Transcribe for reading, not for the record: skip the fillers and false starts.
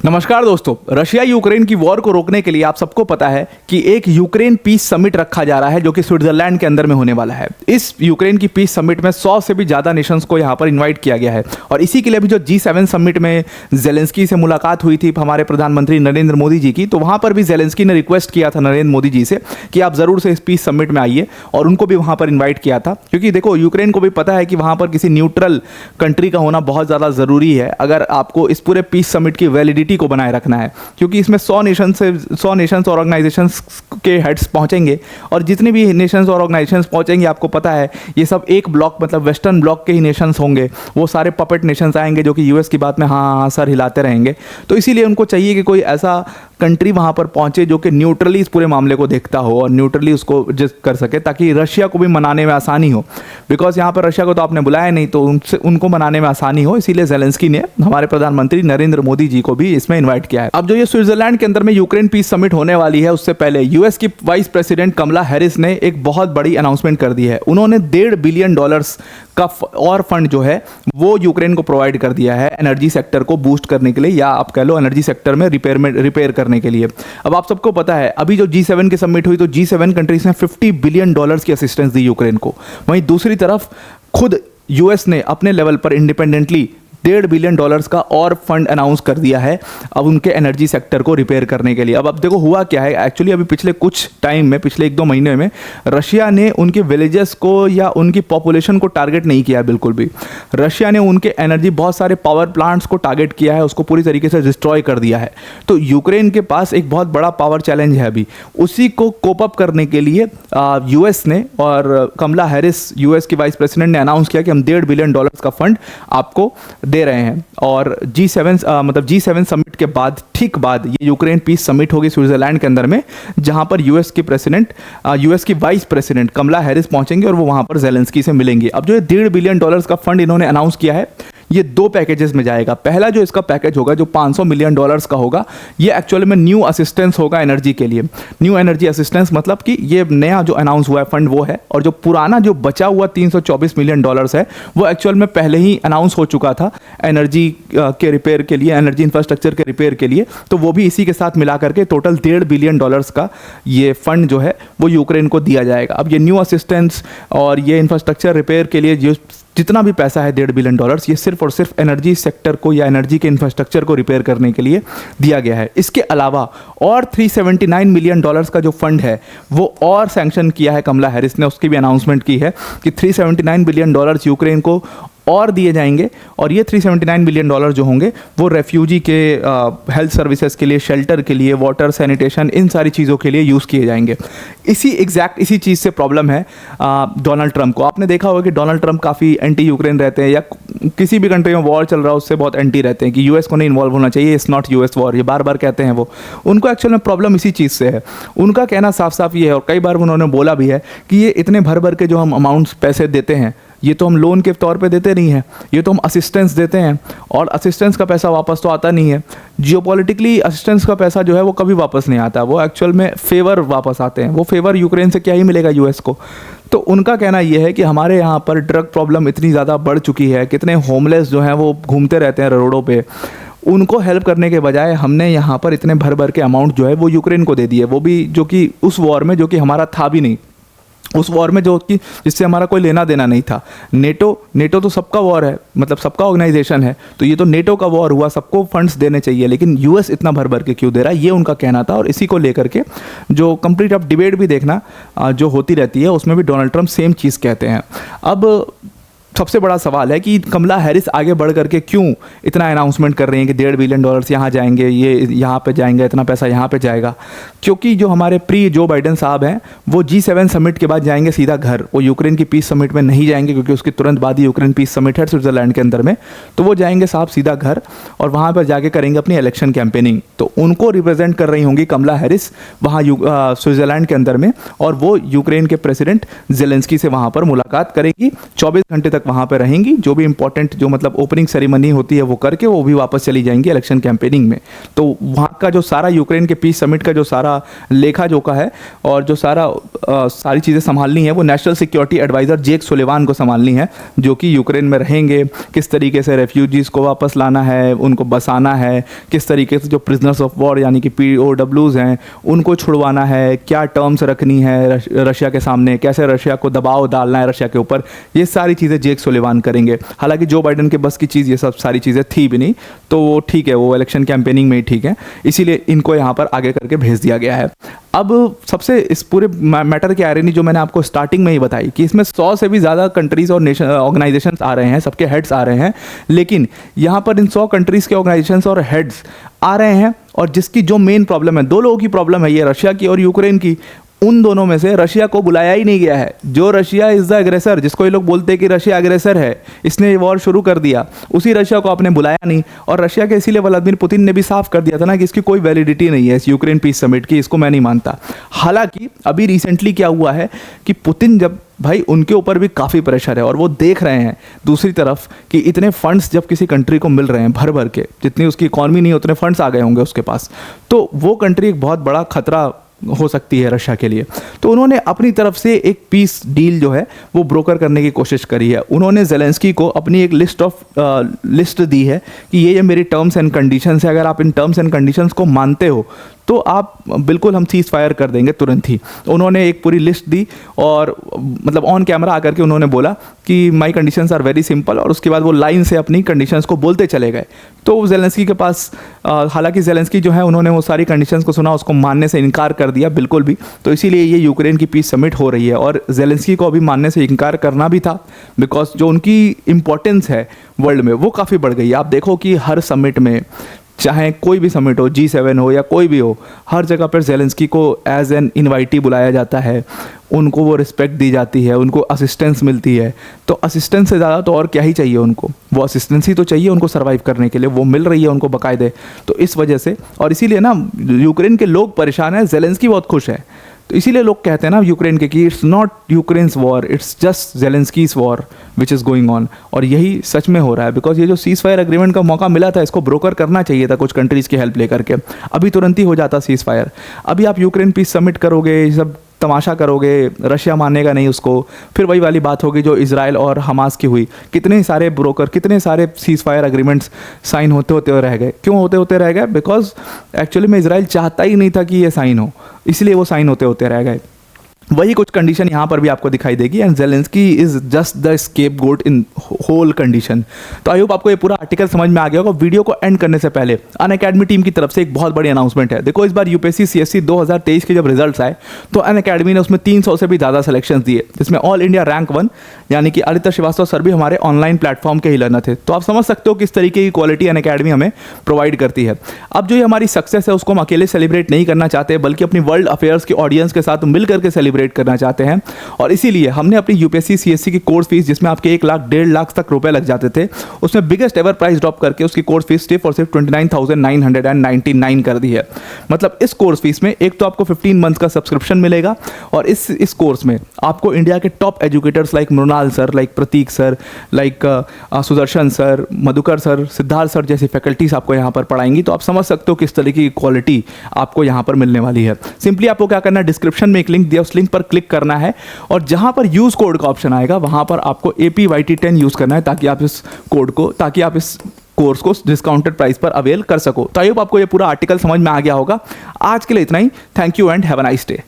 नमस्कार दोस्तों, Russia Ukraine की वॉर को रोकने के लिए आप सबको पता है कि एक यूक्रेन पीस समिट रखा जा रहा है जो कि स्विट्जरलैंड के अंदर में होने वाला है। इस यूक्रेन की पीस समिट में 100 से भी ज़्यादा नेशंस को यहाँ पर इनवाइट किया गया है और इसी के लिए भी जो G7 समिट में जेलेंस्की से मुलाकात हुई थी हमारे प्रधानमंत्री नरेंद्र मोदी जी की, तो वहाँ पर भी जेलेंस्की ने रिक्वेस्ट किया था नरेंद्र मोदी जी से कि आप ज़रूर से इस पीस समिट में आइए और उनको भी वहाँ पर इन्वाइट किया था। क्योंकि देखो, यूक्रेन को भी पता है कि वहाँ पर किसी न्यूट्रल कंट्री का होना बहुत ज़्यादा ज़रूरी है अगर आपको इस पूरे पीस समिट की वैलिडिटी को बनाए रखना है। क्योंकि इसमें 100 नेशंस और ऑर्गेनाइजेशंस के हेड्स पहुंचेंगे और जितने भी नेशंस और ऑर्गेनाइजेशंस पहुंचेंगे आपको पता है ये सब एक ब्लॉक मतलब वेस्टर्न ब्लॉक के ही नेशंस होंगे। वो सारे पपेट नेशंस आएंगे जो कि यूएस की बात में हाँ सर हिलाते रहेंगे। तो इसीलिए उनको चाहिए कि कोई ऐसा कंट्री वहाँ पर पहुँचे जो कि न्यूट्रली इस पूरे मामले को देखता हो और न्यूट्रली उसको जज कर सके, ताकि रशिया को भी मनाने में आसानी हो। बिकॉज यहाँ पर रशिया को तो आपने बुलाया नहीं, तो उनको मनाने में आसानी हो, इसीलिए जेलेंस्की ने हमारे प्रधानमंत्री नरेंद्र मोदी जी को भी इसमें इन्वाइट किया है। अब जो ये स्विट्जरलैंड के अंदर में यूक्रेन पीस समिट होने वाली है, उससे पहले यूएस की वाइस प्रेसिडेंट कमला हैरिस ने एक बहुत बड़ी अनाउंसमेंट कर दी है। उन्होंने $1.5 बिलियन का और फंड जो है वो यूक्रेन को प्रोवाइड कर दिया है एनर्जी सेक्टर को बूस्ट करने के लिए, या आप कह लो एनर्जी सेक्टर में रिपेयर करने के लिए। अब आप सबको पता है अभी जो G7 की समिट हुई तो G7 कंट्रीज ने $50 बिलियन की असिस्टेंस दी यूक्रेन को। वहीं दूसरी तरफ खुद यूएस ने अपने लेवल पर इंडिपेंडेंटली $1.5 बिलियन का और फंड अनाउंस कर दिया है अब उनके एनर्जी सेक्टर को रिपेयर करने के लिए। अब देखो हुआ क्या है एक्चुअली, अभी पिछले कुछ टाइम में, पिछले 1-2 महीने में रशिया ने उनके विलेजेस को या उनकी पॉपुलेशन को टारगेट नहीं किया बिल्कुल भी। रशिया ने उनके एनर्जी बहुत सारे पावर प्लांट्स को टारगेट किया है, उसको पूरी तरीके से डिस्ट्रॉय कर दिया है। तो यूक्रेन के पास एक बहुत बड़ा पावर चैलेंज है अभी, उसी को कोप अप करने के लिए यूएस ने और कमला हैरिस यूएस की वाइस प्रेसिडेंट ने अनाउंस किया कि हम $1.5 बिलियन का फंड आपको दे रहे हैं। और G7 समिट के बाद ठीक बाद ये यूक्रेन पीस समिट होगी स्विट्जरलैंड के अंदर में, जहां पर यूएस की वाइस प्रेसिडेंट कमला हैरिस पहुंचेंगे और वो वहां पर जेलेंस्की से मिलेंगे। अब जो ये $1.5 बिलियन का फंड इन्होंने अनाउंस किया है, ये 2 पैकेजेस में जाएगा। पहला जो इसका पैकेज होगा जो $500 मिलियन का होगा, ये एक्चुअली में न्यू असिस्टेंस होगा एनर्जी के लिए। न्यू एनर्जी असिस्टेंस मतलब कि ये नया जो अनाउंस हुआ है फंड वो है, और जो पुराना जो बचा हुआ $324 मिलियन है वो एक्चुअल में पहले ही अनाउंस हो चुका था एनर्जी के रिपेयर के लिए, एनर्जी इंफ्रास्ट्रक्चर के रिपेयर के लिए। तो वो भी इसी के साथ मिला करके टोटल $1.5 बिलियन का ये फंड जो है वो यूक्रेन को दिया जाएगा। अब ये न्यू असिस्टेंस और ये इंफ्रास्ट्रक्चर रिपेयर के लिए जो जितना भी पैसा है $1.5 बिलियन, ये सिर्फ और सिर्फ एनर्जी सेक्टर को या एनर्जी के इंफ्रास्ट्रक्चर को रिपेयर करने के लिए दिया गया है। इसके अलावा और $379 मिलियन का जो फंड है वो और सैंक्शन किया है कमला हैरिस ने, उसकी भी अनाउंसमेंट की है कि $379 बिलियन यूक्रेन को और दिए जाएंगे। और ये $379 बिलियन जो होंगे वो रेफ्यूजी के हेल्थ सर्विसेज के लिए, शेल्टर के लिए, वाटर, सैनिटेशन, इन सारी चीज़ों के लिए यूज़ किए जाएंगे। इसी चीज़ से प्रॉब्लम है डोनाल्ड ट्रंप को। आपने देखा होगा कि डोनाल्ड ट्रंप काफ़ी एंटी यूक्रेन रहते हैं, या किसी भी कंट्री में वॉर चल रहा है उससे बहुत एंटी रहते हैं कि यूएस को नहीं इन्वॉल्व होना चाहिए, इट्स नॉट यूएस वॉर, ये बार बार कहते हैं वो। उनको एक्चुअल में प्रॉब्लम इसी चीज़ से है। उनका कहना साफ साफ ये है, और कई बार उन्होंने बोला भी है कि ये इतने भर के जो हम अमाउंट्स पैसे देते हैं, ये तो हम लोन के तौर पे देते नहीं हैं, ये तो हम असिस्टेंस देते हैं, और असिस्टेंस का पैसा वापस तो आता नहीं है। जियोपॉलिटिकली असिस्टेंस का पैसा जो है वो कभी वापस नहीं आता, वो एक्चुअल में फेवर वापस आते हैं। वो फेवर यूक्रेन से क्या ही मिलेगा यूएस को। तो उनका कहना ये है कि हमारे यहाँ पर ड्रग प्रॉब्लम इतनी ज़्यादा बढ़ चुकी है, कितने होमलेस जो हैं वो घूमते रहते हैं रोडों पे, उनको हेल्प करने के बजाय हमने यहाँ पर इतने भर के अमाउंट जो है वो यूक्रेन को दे दिए, वो भी जो कि उस वॉर में जो कि हमारा था भी नहीं, उस वॉर में जो कि जिससे हमारा कोई लेना देना नहीं था। नेटो तो सबका वॉर है, मतलब सबका ऑर्गेनाइजेशन है, तो ये तो नेटो का वॉर हुआ, सबको फंड्स देने चाहिए, लेकिन यूएस इतना भर के क्यों दे रहा है, ये उनका कहना था। और इसी को लेकर के जो कंप्लीट अब डिबेट भी देखना जो होती रहती है उसमें भी डोनाल्ड ट्रंप सेम चीज़ कहते हैं। अब सबसे बड़ा सवाल है कि कमला हैरिस आगे बढ़ करके क्यों इतना अनाउंसमेंट कर रही हैं कि $1.5 बिलियन यहाँ जाएंगे, ये यहाँ पे जाएंगे, इतना पैसा यहाँ पे जाएगा। क्योंकि जो हमारे जो बाइडेन साहब हैं वो G7 समिट के बाद जाएंगे सीधा घर, वो यूक्रेन की पीस समिट में नहीं जाएंगे, क्योंकि उसके तुरंत बाद ही यूक्रेन पीस समिट है स्विट्जरलैंड के अंदर में। तो वो जाएंगे साहब सीधा घर और वहाँ पर जाके करेंगे अपनी इलेक्शन कैंपेनिंग। तो उनको रिप्रेजेंट कर रही होंगी कमला हैरिस वहाँ स्विट्जरलैंड के अंदर में, और वो यूक्रेन के प्रेसिडेंट जेलेंस्की से वहाँ पर मुलाकात करेगी। 24 घंटे तक वहाँ पे रहेंगी, जो भी इंपॉर्टेंट जो मतलब ओपनिंग सेरेमनी होती है वो करके वो भी वापस चली जाएंगी इलेक्शन कैंपेनिंग में। तो वहाँ का जो सारा यूक्रेन के पीस समिट का जो सारा लेखा जोखा है और जो सारी चीज़ें संभालनी है वो नेशनल सिक्योरिटी एडवाइज़र जेक सुलिवान को संभालनी है, जो कि यूक्रेन में रहेंगे, किस तरीके से रेफ्यूजीज़ को वापस लाना है, उनको बसाना है, किस तरीके से जो प्रिजनर्स ऑफ वॉर यानी कि POWs हैं उनको छुड़वाना है, क्या टर्म्स रखनी है रशिया के सामने, कैसे रशिया को दबाव डालना है रशिया के ऊपर, ये सारी चीज़ें जेक सुलिवान करेंगे। हालांकि जो बाइडन के बस की चीज़ ये सब सारी चीज़ें थी भी नहीं, तो वो ठीक है, वो इलेक्शन कैंपेनिंग में ही ठीक है, इसीलिए इनको यहाँ पर आगे करके भेज दिया गया है। अब सबसे इस पूरे मैटर की आयरनी जो मैंने आपको स्टार्टिंग में ही बताई कि इसमें 100 से भी ज़्यादा कंट्रीज़ और नेशन ऑर्गेनाइजेशंस आ रहे हैं, सबके हेड्स आ रहे हैं, लेकिन यहाँ पर इन 100 कंट्रीज़ के ऑर्गेनाइजेशंस और हेड्स आ रहे हैं और जिसकी जो मेन प्रॉब्लम है, दो लोगों की प्रॉब्लम है, ये रशिया की और यूक्रेन की, उन दोनों में से रशिया को बुलाया ही नहीं गया है। जो रशिया इज़ द एग्रेसर, जिसको ये लोग बोलते हैं कि रशिया एग्रेसर है, इसने ये वॉर शुरू कर दिया, उसी रशिया को आपने बुलाया नहीं। और रशिया के इसीलिए व्लादिमीर पुतिन ने भी साफ कर दिया था ना कि इसकी कोई वैलिडिटी नहीं है इस यूक्रेन पीस समिट की, इसको मैं नहीं मानता। हालांकि अभी रिसेंटली क्या हुआ है कि पुतिन जब भाई उनके ऊपर भी काफ़ी प्रेशर है और वो देख रहे हैं दूसरी तरफ कि इतने फंड्स जब किसी कंट्री को मिल रहे हैं भर भर के, जितनी उसकी इकॉनमी नहीं उतने फंड्स आ गए होंगे उसके पास, तो वो कंट्री एक बहुत बड़ा खतरा हो सकती है रशिया के लिए। तो उन्होंने अपनी तरफ से एक पीस डील जो है वो ब्रोकर करने की कोशिश करी है। उन्होंने ज़ेलेंस्की को अपनी एक लिस्ट दी है कि ये मेरी टर्म्स एंड कंडीशंस है, अगर आप इन टर्म्स एंड कंडीशंस को मानते हो तो आप बिल्कुल हम सीज़ फायर कर देंगे तुरंत ही। उन्होंने एक पूरी लिस्ट दी और मतलब ऑन कैमरा आकर के उन्होंने बोला कि माई कंडीशंस आर वेरी सिंपल, और उसके बाद वो लाइन से अपनी कंडीशंस को बोलते चले गए। तो ज़ेलेंस्की के पास हालांकि ज़ेलेंस्की जो है उन्होंने वो सारी कंडीशंस को सुना, उसको मानने से इनकार कर दिया बिल्कुल भी। तो इसीलिए ये यूक्रेन की पीस समिट हो रही है और ज़ेलेंस्की को अभी मानने से इनकार करना भी था, बिकॉज जो उनकी इंपॉर्टेंस है वर्ल्ड में वो काफ़ी बढ़ गई है। आप देखो कि हर समिट में, चाहे कोई भी समिट हो, G7 हो या कोई भी हो, हर जगह पर ज़ेलेंस्की को एज एन इनवाइटी बुलाया जाता है, उनको वो रिस्पेक्ट दी जाती है, उनको असिस्टेंस मिलती है। तो असिस्टेंस से ज़्यादा तो और क्या ही चाहिए उनको, वो असिस्टेंस ही तो चाहिए उनको सर्वाइव करने के लिए, वो मिल रही है उनको बाकायदे। तो इस वजह से, और इसीलिए ना यूक्रेन के लोग परेशान हैं, ज़ेलेंस्की बहुत खुश है। तो इसीलिए लोग कहते हैं ना यूक्रेन के कि it's not Ukraine's war, it's just Zelensky's war which is going on. और यही सच में हो रहा है, बिकॉज ये जो सीज़ फायर एग्रीमेंट का मौका मिला था, इसको ब्रोकर करना चाहिए था कुछ कंट्रीज़ की हेल्प लेकर के, अभी तुरंत ही हो जाता सीज़ फायर। अभी आप यूक्रेन पीस समिट करोगे, ये सब तमाशा करोगे, रशिया मानेगा नहीं उसको, फिर वही वाली बात होगी जो इजराइल और हमास की हुई। कितने सारे ब्रोकर, कितने सारे सीज़ फायर एग्रीमेंट्स साइन होते होते रह गए। क्यों होते होते रह गए? बिकॉज एक्चुअली में इजराइल चाहता ही नहीं था कि ये साइन हो, इसलिए वो साइन होते होते रह गए। वही कुछ कंडीशन यहाँ पर भी आपको दिखाई देगी, and Zelensky is just the scapegoat in whole condition. तो आई होप आपको ये पूरा आर्टिकल समझ में आ गया होगा। वीडियो को एंड करने से पहले अनअकैडमी टीम की तरफ से एक बहुत बड़ी अनाउंसमेंट है। देखो, इस बार यूपीएससी CSC 2023 के जब रिजल्ट्स आए तो अनअकैडमी ने उसमें 300 से भी ज़्यादा सिलेक्शन दिए, जिसमें ऑल इंडिया रैंक 1 यानी कि आदित्य श्रीवास्तव सर भी हमारे ऑनलाइन प्लेटफॉर्म के ही लर्नर थे। तो आप समझ सकते हो किस तरीके की क्वालिटी अनअकैडमी हमें प्रोवाइड करती है। अब जो ये हमारी सक्सेस है उसको हम अकेले सेलिब्रेट नहीं करना चाहते, बल्कि अपनी वर्ल्ड अफेयर्स की ऑडियंस के साथ मिल करके सेलिब्रेट करना चाहते हैं। और इसीलिए हमने अपनी यूपीएससी CSC की कोर्स फीस, जिसमें आपके 1 लाख 1.5 लाख तक रुपए लग जाते थे, उसमें बिगेस्ट एवर प्राइस ड्रॉप करके उसकी कोर्स फीस सिर्फ और सिर्फ 29,999 कर दी है। मतलब इस कोर्स फीस में एक तो आपको 15 मंथ्स का सब्सक्रिप्शन मिलेगा, और इस कोर्स में आपको इंडिया के top educators like Mrinal sir, like Prateek sir, like Sudarshan sir, Madhukar sir, Siddharth sir जैसी फैकल्टीज आपको यहाँ पर पढ़ाएंगी। तो आप समझ सकते हो किस तरीके की क्वालिटी आपको यहाँ पर मिलने वाली है। सिंपली आपको क्या करना है, डिस्क्रिप्शन में एक लिंक दिया, उस लिंक पर क्लिक करना है और जहां पर यूज कोड का ऑप्शन आएगा वहां पर आपको APYT10 यूज करना है, ताकि आप इस कोर्स को डिस्काउंटेड प्राइस पर अवेल कर सको। तो आई होप आपको ये पूरा आर्टिकल समझ में आ गया होगा। आज के लिए इतना ही। Thank you and have a nice day.